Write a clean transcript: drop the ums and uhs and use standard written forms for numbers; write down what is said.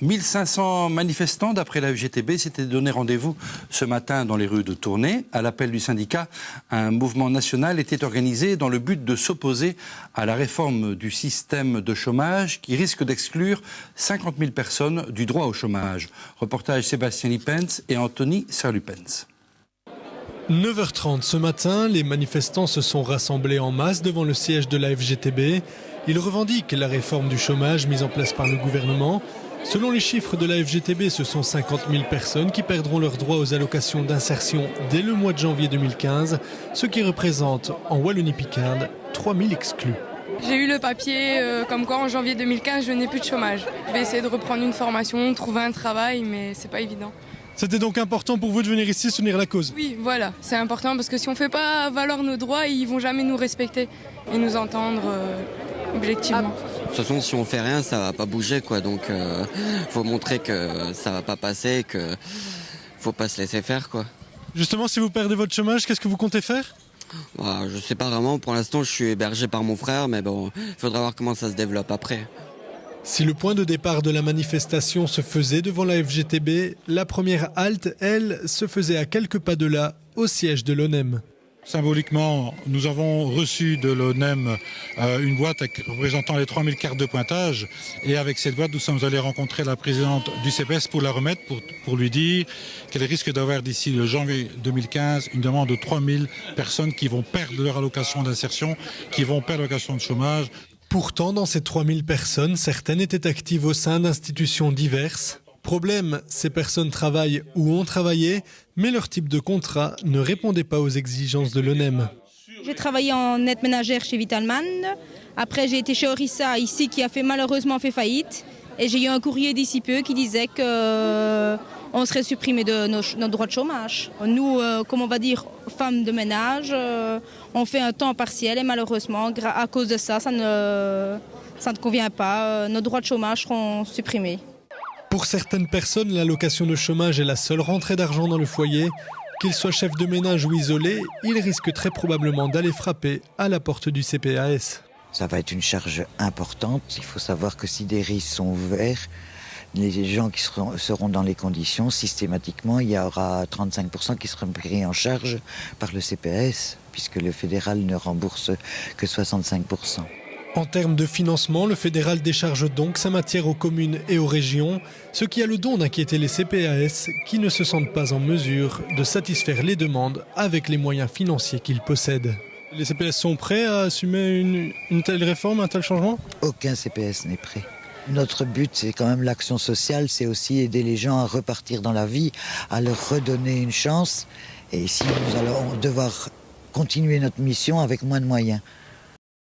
1500 manifestants, d'après la FGTB, s'étaient donné rendez-vous ce matin dans les rues de Tournai. À l'appel du syndicat, un mouvement national était organisé dans le but de s'opposer à la réforme du système de chômage qui risque d'exclure 50 000 personnes du droit au chômage. Reportage Sébastien Lippens et Anthony Serlupens. 9h30 ce matin, les manifestants se sont rassemblés en masse devant le siège de la FGTB. Ils revendiquent la réforme du chômage mise en place par le gouvernement. Selon les chiffres de la FGTB, ce sont 50 000 personnes qui perdront leur droit aux allocations d'insertion dès le mois de janvier 2015, ce qui représente en Wallonie-Picarde 3 000 exclus. J'ai eu le papier comme quoi en janvier 2015 je n'ai plus de chômage. Je vais essayer de reprendre une formation, trouver un travail, mais c'est pas évident. C'était donc important pour vous de venir ici soutenir la cause? Oui, voilà, c'est important parce que si on ne fait pas valoir nos droits, ils ne vont jamais nous respecter et nous entendre objectivement. De toute façon, si on fait rien, ça va pas bouger, quoi. Donc, faut montrer que ça va pas passer, que faut pas se laisser faire, quoi. Justement, si vous perdez votre chômage, qu'est-ce que vous comptez faire? Je sais pas vraiment. Pour l'instant, je suis hébergé par mon frère, mais bon, il faudra voir comment ça se développe après. Si le point de départ de la manifestation se faisait devant la FGTB, la première halte, elle, se faisait à quelques pas de là, au siège de l'ONEM. Symboliquement, nous avons reçu de l'ONEM une boîte représentant les 3000 cartes de pointage. Et avec cette boîte, nous sommes allés rencontrer la présidente du CPS pour la remettre, pour lui dire qu'elle risque d'avoir d'ici le janvier 2015 une demande de 3000 personnes qui vont perdre leur allocation d'insertion, qui vont perdre leur allocation de chômage. Pourtant, dans ces 3000 personnes, certaines étaient actives au sein d'institutions diverses. Problème, ces personnes travaillent ou ont travaillé, mais leur type de contrat ne répondait pas aux exigences de l'ONEM. J'ai travaillé en aide ménagère chez Vitalman. Après, j'ai été chez Orissa, ici, qui a malheureusement fait faillite. Et j'ai eu un courrier d'ici peu qui disait qu'on serait supprimé de notre droit de chômage. Nous, comme on va dire, femmes de ménage, on fait un temps partiel et malheureusement, à cause de ça, ça ne convient pas. Nos droits de chômage seront supprimés. Pour certaines personnes, l'allocation de chômage est la seule rentrée d'argent dans le foyer. Qu'ils soient chefs de ménage ou isolés, ils risquent très probablement d'aller frapper à la porte du CPAS. Ça va être une charge importante. Il faut savoir que si des risques sont ouverts, les gens qui seront dans les conditions, systématiquement, il y aura 35% qui seront pris en charge par le CPAS, puisque le fédéral ne rembourse que 65%. En termes de financement, le fédéral décharge donc sa matière aux communes et aux régions, ce qui a le don d'inquiéter les CPAS qui ne se sentent pas en mesure de satisfaire les demandes avec les moyens financiers qu'ils possèdent. Les CPS sont prêts à assumer une telle réforme, un tel changement? Aucun CPS n'est prêt. Notre but, c'est quand même l'action sociale, c'est aussi aider les gens à repartir dans la vie, à leur redonner une chance. Et ici, nous allons devoir continuer notre mission avec moins de moyens.